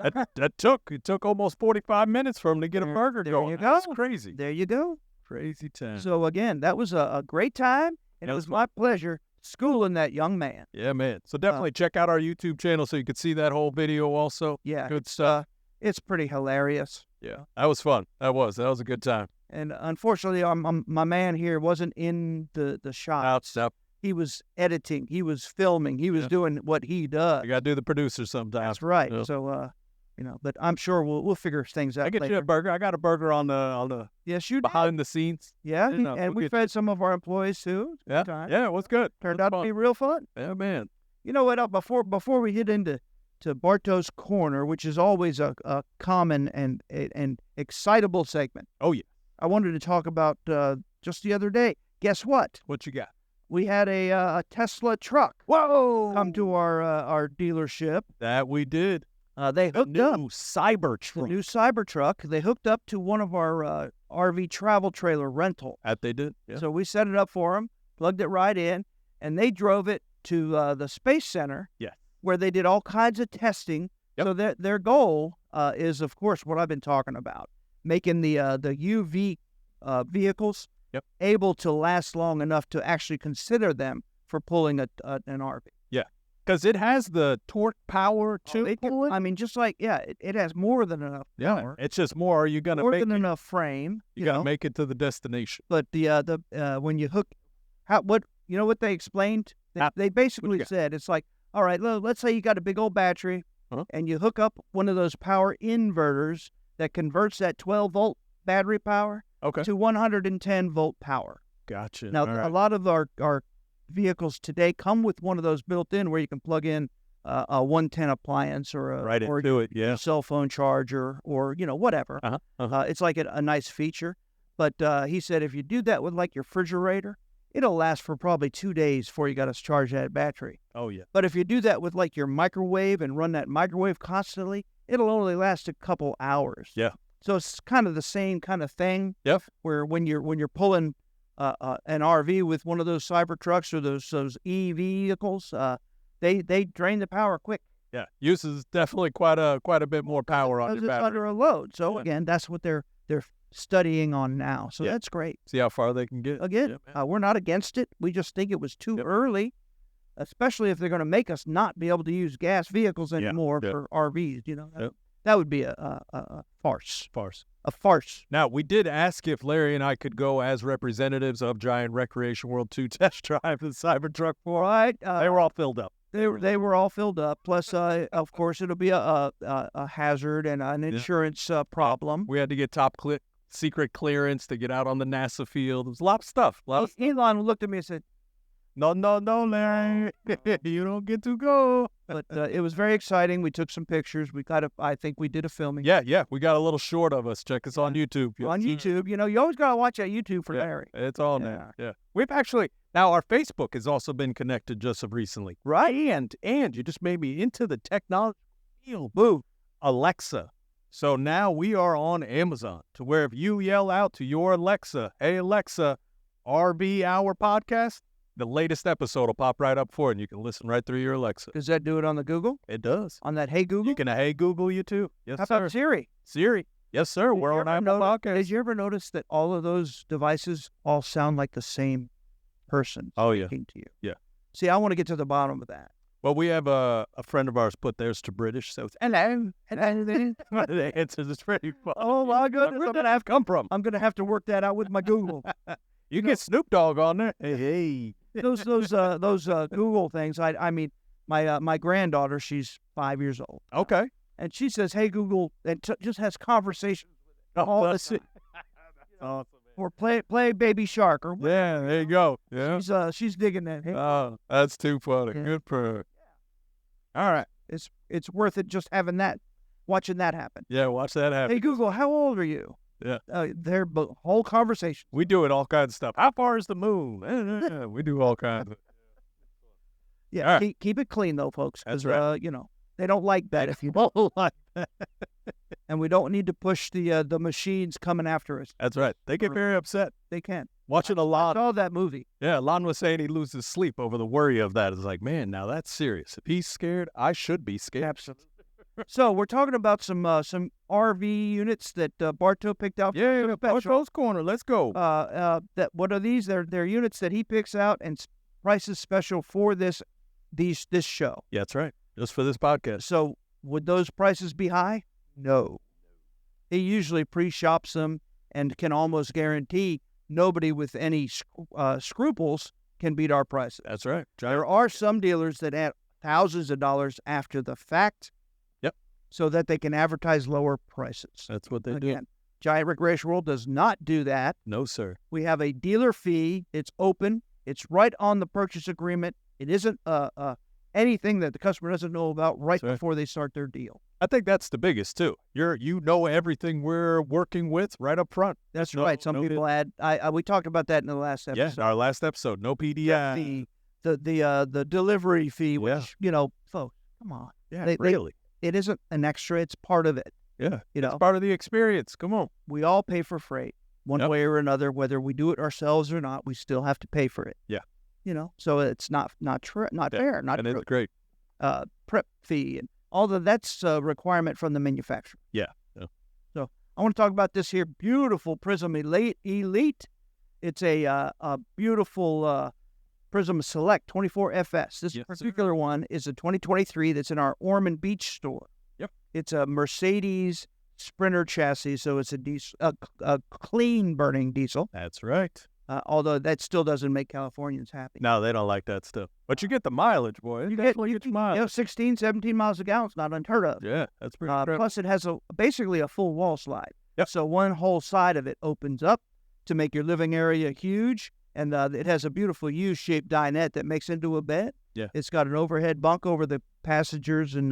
It took almost 45 minutes for him to get a burger there going. you That's go. crazy. There you go. Crazy time. So again, that was a great time, and it was my pleasure schooling that young man. Yeah, man. So definitely check out our YouTube channel so you could see that whole video also. Yeah, Good stuff. It's pretty hilarious. Yeah. That was fun. That was a good time. And unfortunately, my man here wasn't in the shot. Out stuff. He was editing. He was filming. He was doing what he does. You gotta do the producer sometimes. That's right. Yeah. So, but I'm sure we'll figure things out I get later. you a burger. I got a burger on the Yes, you did. behind the scenes. Yeah, You know, and we'll we get fed some of our employees too. Yeah. Time. Yeah, it was good. Turned It was out to be real fun. Yeah, man. You know what? Before we hit into Bartow's Corner, which is always a common and excitable segment. Oh yeah. I wanted to talk about just the other day. Guess what? What you got? We had a Tesla truck Whoa! come to our dealership. That we did. They The hooked up new Cyber the truck. new Cybertruck. They hooked up to one of our RV travel trailer rental. That they did. Yeah. So we set it up for them, plugged it right in, and they drove it to the Space Center. Yeah. Where they did all kinds of testing. Yep. So their goal is, of course, what I've been talking about, making the UV vehicles able to last long enough to actually consider them for pulling an RV. Yeah. Because it has the torque power to It can- pull it. I mean, just like, it has more than enough power. It's just more. Are you gonna More make than it? enough frame. You gotta make it to the destination. But when you hook, what they explained? They basically got? said it's like, all right, let's say you got a big old battery, and you hook up one of those power inverters that converts that 12-volt battery power to 110-volt power. Gotcha. Now, All right. a lot of our vehicles today come with one of those built in where you can plug in a 110 appliance or a Right or into it, yeah. your cell phone charger or whatever. It's like a nice feature. But he said if you do that with like your refrigerator, it'll last for probably 2 days before you got to charge that battery. Oh yeah. But if you do that with like your microwave and run that microwave constantly, it'll only last a couple hours. Yeah. So it's kind of the same kind of thing. Yep. Where when you're pulling an RV with one of those Cybertrucks or those EV vehicles, they drain the power quick. Yeah. Uses definitely quite a bit more power on Because your it's battery. under a load. So Yeah. again, that's what they're studying on now. So that's great. See how far they can get. Again, Yeah, we're not against it. We just think it was too early, especially if they're going to make us not be able to use gas vehicles anymore for RVs. That would be a farce. A farce. Now, we did ask if Larry and I could go as representatives of Giant Recreation World to test drive the Cybertruck for. Right. They were all filled up. They were all filled up. Plus, of course, it'll be a hazard and an insurance problem. We had to get secret clearance to get out on the NASA field. It was a lot of stuff. Elon looked at me and said, No, Larry. You don't get to go. But it was very exciting. We took some pictures. I think we did a filming. Yeah. We got a little short of us. Check us on YouTube. On YouTube. You always got to watch that YouTube for Larry. It's on there. Yeah. We've actually, Now, our Facebook has also been connected just of recently. Right. And you just made me into the technology field. Boo. Alexa. So now we are on Amazon, to where if you yell out to your Alexa, hey, Alexa, RV Hour podcast, the latest episode will pop right up for it, and you can listen right through your Alexa. Does that do it on the Google? It does. On that Hey Google? You can Hey Google you too. Yes, How sir. about Siri? Siri. Yes, sir. Did We're you on ever Apple Podcast. Did you ever notice that all of those devices all sound like the same person Oh, yeah. speaking to you? Yeah. See, I want to get to the bottom of that. Well, we have a friend of ours put theirs to British, so it's hello. The answers is pretty funny. Oh, my goodness. Where'd that have come from? I'm going to have to work that out with my Google. You get Snoop Dogg on there. Hey. those Google things. I mean, my granddaughter, she's 5 years old. Okay. And she says, "Hey Google," and just has conversations with it. Oh, all the that's time. awesome. Or play Baby Shark or Yeah, there you go. Yeah. she's digging that. Hey, Oh, that's too funny. Yeah. Good for her. All right. it's worth it just having that, watching that happen. Yeah, watch that happen. Hey Google, how old are you? Yeah. Their whole conversation. We do it all kinds of stuff. How far is the moon? We do all kinds of Yeah, All right. keep it clean though, folks. That's 'cause, right. They don't like that if you don't like that. And we don't need to push the machines coming after us. That's right. They get very upset. They can. Watching a I lot. saw that movie. Yeah, Lon was saying he loses sleep over the worry of that. It's like, man, now that's serious. If he's scared, I should be scared. Absolutely. So we're talking about some RV units that Bartow picked out. Yeah, for special. Bartow's Corner. Let's go. What are these? They're units that he picks out and prices special for this show. Yeah, that's right. Just for this podcast. So would those prices be high? No. He usually pre-shops them and can almost guarantee nobody with any scruples can beat our prices. That's right. There are some dealers that add thousands of dollars after the fact. Yep. So that they can advertise lower prices. That's what they Again, Giant Recreation World does not do that. do. No, sir. We have a dealer fee. It's open. It's right on the purchase agreement. It isn't anything that the customer doesn't know about right That's right. before they start their deal. I think that's the biggest too. You know everything we're working with right up front. That's No- right. Some no people add. we talked about that in the last Yeah, episode. our last episode, no PDI. The delivery fee, which Yeah. folks, come on. Yeah, they- really. It isn't an extra. It's part of it. Yeah, You it's know, part of the experience. Come on. we all pay for freight one Yep. way or another, whether we do it ourselves or not. We still have to pay for it. Yeah. So it's not Yeah. fair, not And true. it's great. Prep fee and all that's a requirement from the manufacturer. Yeah. Yeah. So I want to talk about this here beautiful Prism Elite. It's a beautiful Prism Select 24FS. This Yes, sir. particular one is a 2023 that's in our Ormond Beach store. Yep. It's a Mercedes Sprinter chassis, so it's a diesel, a clean burning diesel. That's right. Although that still doesn't make Californians happy. No, they don't like that stuff. But you get the mileage, boy. You definitely get your mileage. 16, 17 miles a gallon is not unheard of. Yeah, that's pretty incredible. Plus, it has basically a full wall slide. Yep. So one whole side of it opens up to make your living area huge, and it has a beautiful U-shaped dinette that makes into a bed. Yeah. It's got an overhead bunk over the passengers and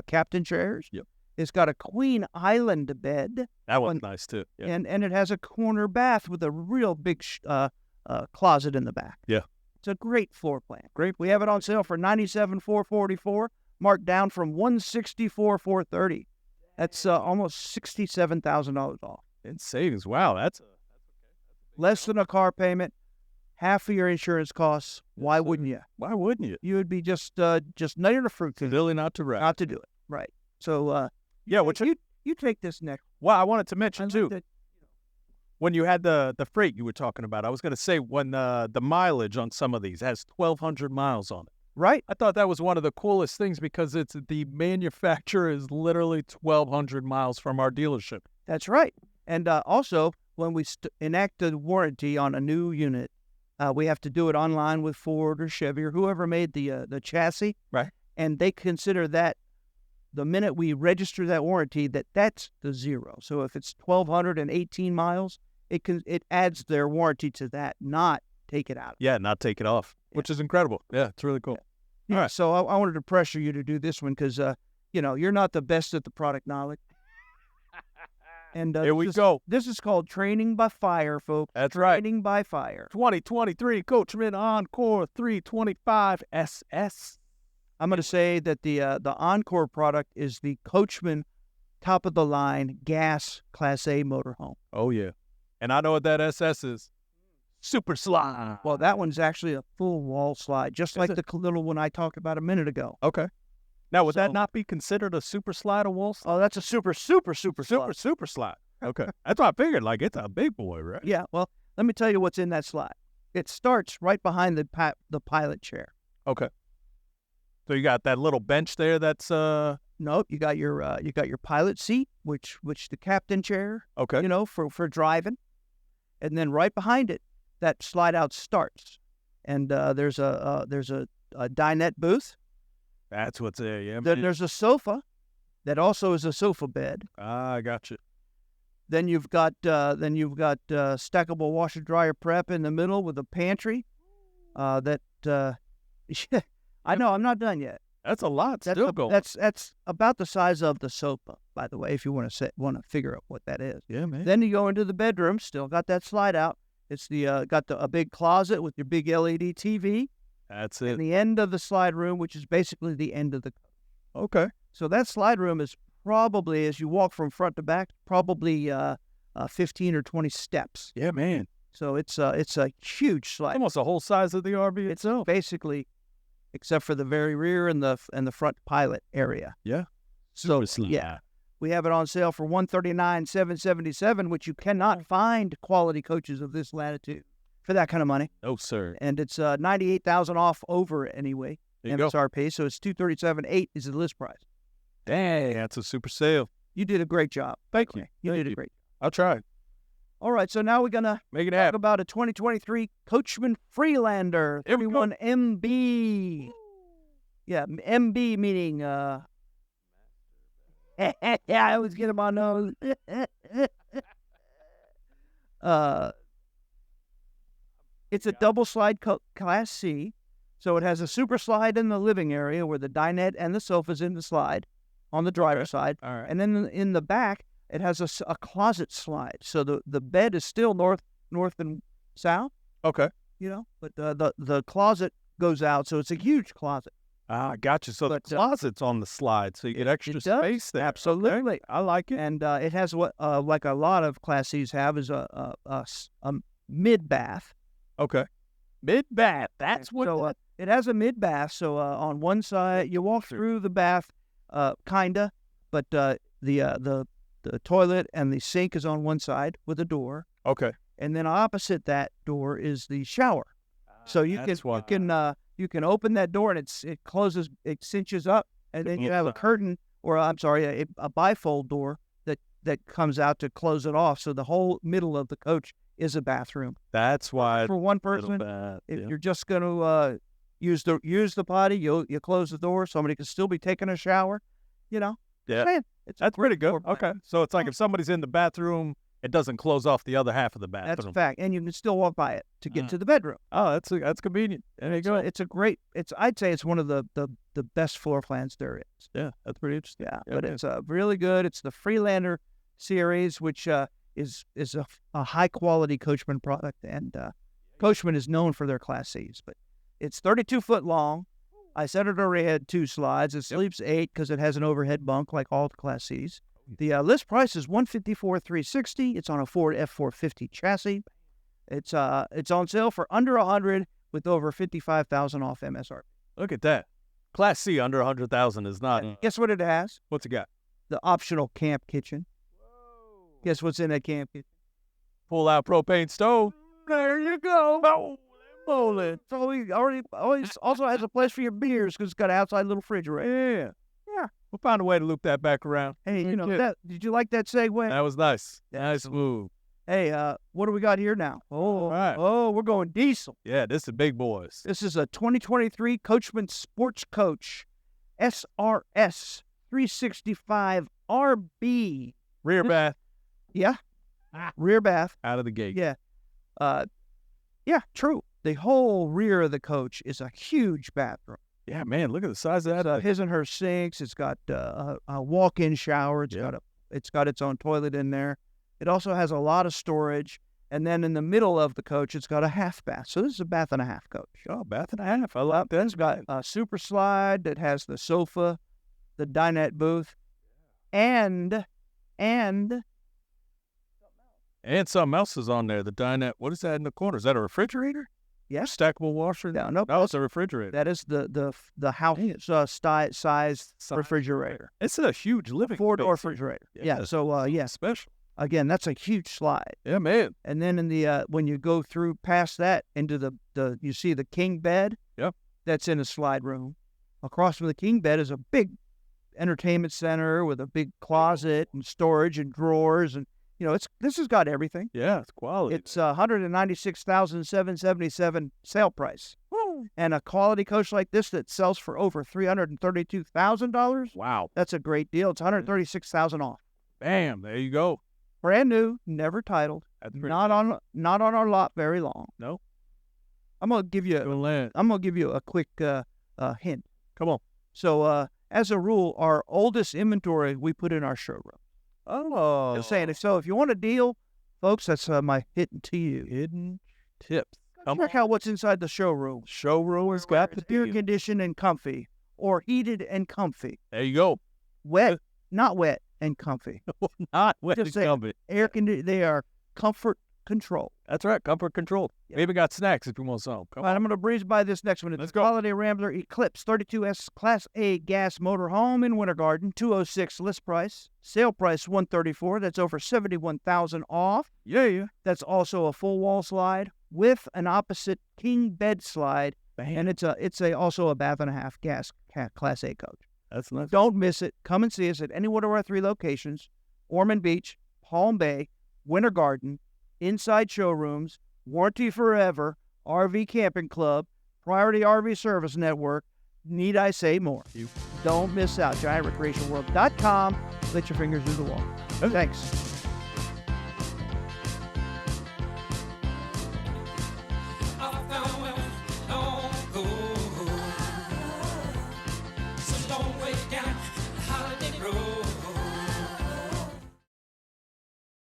captain chairs. Yep. It's got a queen island bed, That one's nice too. Yeah. and it has a corner bath with a real big closet in the back. Yeah. It's a great floor plan. Great. We have it on sale for $97,444, marked down from $164,430. That's almost $67,000 off. In savings. Wow, that's Less than a car payment, half of your insurance costs. Why wouldn't you? why wouldn't you? You would be just nutting the fruit Silly not to rap. not to do it. Right. So Yeah, which you take this next. well, I wanted to mention I too. like that- When you had the freight you were talking about, I was going to say when the mileage on some of these has 1,200 miles on it. Right. I thought that was one of the coolest things because it's the manufacturer is literally 1,200 miles from our dealership. That's right. And also, when we enact a warranty on a new unit, we have to do it online with Ford or Chevy or whoever made the chassis. Right. And they consider that the minute we register that warranty, that's the zero. So if it's 1,218 miles, it adds their warranty to that, not take it out. Yeah, not take it off, which is incredible. Yeah, it's really cool. Yeah. All right. So I wanted to pressure you to do this one because, you're not the best at the product knowledge. And Here we go. This is called training by fire, folks. That's right. Training by fire. 2023 Coachman Encore 325 SS. I'm going to say that the Encore product is the Coachman top of the line gas Class A motorhome. Oh, yeah. And I know what that SS is. Super slide. Well, that one's actually a full wall slide, just like it? the little one I talked about a minute ago. Okay. Now, would that So- not be considered a super slide, a wall slide? Oh, that's a super slide. Super slide. Okay. That's what I figured. Like, it's a big boy, right? Yeah, well, let me tell you what's in that slide. It starts right behind the pilot chair. Okay. So you got that little bench there that's, Nope, you got your pilot seat, which the captain chair, okay. you know, for driving. And then right behind it, that slide out starts. And there's a dinette booth. That's what's there, yeah. Then man. there's a sofa that also is a sofa bed. I got you. Then you've got stackable washer dryer prep in the middle with a pantry. I know I'm not done yet. That's a lot still going. That's about the size of the sofa, by the way. If you want to figure out what that is. Yeah, man. Then you go into the bedroom. Still got that slide out. It's a big closet with your big LED TV. That's And it. the end of the slide room, which is basically the end of the. Okay. So that slide room is probably, as you walk from front to back, probably 15 or 20 steps. Yeah, man. So it's a huge slide. Almost the whole size of the RV It's itself. basically, except for the very rear and the front pilot area. Yeah. So Super slide. yeah, we have it on sale for $139,777, which you cannot find quality coaches of this latitude for that kind of money. No, sir. And it's $98,000 off over anyway, There you go. MSRP. So it's $237,800 is the list price. Dang, that's a super sale. You did a great job. Thank you. You Thank did a you. great. I'll try. All right, so now we're gonna Make it talk happen. about a 2023 Coachman Freelander Here we go. 31 MB. Yeah, MB meaning yeah, I always get him on those. It's a double slide Class C, so it has a super slide in the living area where the dinette and the sofa's in the slide on the driver's side, All right. and then in the back it has a closet slide. So the bed is still north and south, Okay. you know, but the closet goes out, so it's a huge closet. Ah, got you. So But, the closet's on the slide, so you get extra It does. space there. Absolutely. Okay. I like it. And it has what like a lot of Class C's have is a mid bath. Okay. Mid bath. That's what. So it has a mid bath. So on one side you walk through the bath, kinda, but the toilet and the sink is on one side with a door, okay. and then opposite that door is the shower. So you That's why. you can open that door and it closes, it cinches up, and then you have a curtain, or I'm sorry, a bifold door that comes out to close it off. So the whole middle of the coach is a bathroom That's why. for one Little person. bath. If Yeah. you're just going to use the potty, you close the door. Somebody can still be taking a shower. You know. Yeah. Man, it's a That's pretty great good. floor plan. Okay. So it's like if somebody's in the bathroom, it doesn't close off the other half of the bathroom. That's a fact, and you can still walk by it to get Mm. to the bedroom. Oh, that's convenient. There you go. It's a great. I'd say it's one of the best floor plans there is. Yeah, that's pretty interesting. Yeah, Yeah, but man. it's really good. It's the Freelander series, which is a high quality Coachman product, and Coachman is known for their Class C's. But it's 32 foot long. I said it already had 2 slides. It sleeps 8 because it has an overhead bunk like all the Class C's. The list price is $154,360. It's on a Ford F450 chassis. It's on sale for under $100 with over $55,000 off MSRP. Look at that. Class C under 100,000 is not. Guess what it has? What's it got? The optional camp kitchen. Guess what's in that camp kitchen? Pull out propane stove. There you go. Bowling. So he always also has a place for your beers because it's got an outside little refrigerator. Yeah. We'll find a way to loop that back around. Hey, you know Yeah. did you like that segue? That was nice. Yeah. Nice move. Hey, what do we got here now? Oh, right. we're going diesel. Yeah, this is big boys. This is a 2023 Coachman Sports Coach SRS 365 RB. Rear bath Yeah. Rear bath. out of the gate. Yeah. Yeah, true. The whole rear of the coach is a huge bathroom. Yeah, man, look at the size of that. It's his and her sinks. It's got a walk-in shower. It's got its own toilet in there. It also has a lot of storage. And then in the middle of the coach, it's got a half bath. So this is a bath and a half coach. Oh, bath and a half. I love that. It's got a super slide that has the sofa, the dinette booth, and something else is on there. The dinette. What is that in the corner? Is that a refrigerator? yes, Stackable washer? no, nope, No, it's a refrigerator. that is the house size refrigerator. It's a huge living Four-door space here. refrigerator. Yeah, Yeah. So yes, Special. again, that's a huge slide. Yeah, man. And then in the when you go through past that into the you see the king bed. Yep. That's in a slide room. Across from the king bed is a big entertainment center with a big closet and storage and drawers, and this has got everything. Yeah, it's quality. It's $196,777 sale price. Woo. And a quality coach like this that sells for over $332,000. Wow. That's a great deal. It's $136,000 off. Bam. There you go. Brand new, never titled. That's pretty Not on our lot very long. No. I'm gonna give you a quick hint. Come on. So as a rule, our oldest inventory we put in our showroom. Oh. Just saying. So if you want a deal, folks, that's my hint to you. Hidden tips. Check out what's inside the showroom. Showroom has got the Air deal. conditioned and comfy, or heated and comfy. There you go. Wet, not wet and comfy. Not wet Just and saying. comfy. Air conditioned. They are comfort control. That's right. Comfort controlled. Yeah. We even got snacks if you want some. Come All right, on. I'm going to breeze by this next one. It's Let's a go. Holiday Rambler Eclipse 32S Class A gas motor home in Winter Garden, $206 list price. Sale price $134. That's over $71,000 off. Yeah. That's also a full wall slide with an opposite king bed slide, Bam. and it's also a bath and a half gas Class A coach. That's nice. Don't miss it. Come and see us at any one of our 3 locations: Ormond Beach, Palm Bay, Winter Garden, inside showrooms, warranty forever, RV Camping Club, Priority RV Service Network. Need I say more? Don't miss out. GiantRecreationWorld.com. Let your fingers do the walk. Thanks.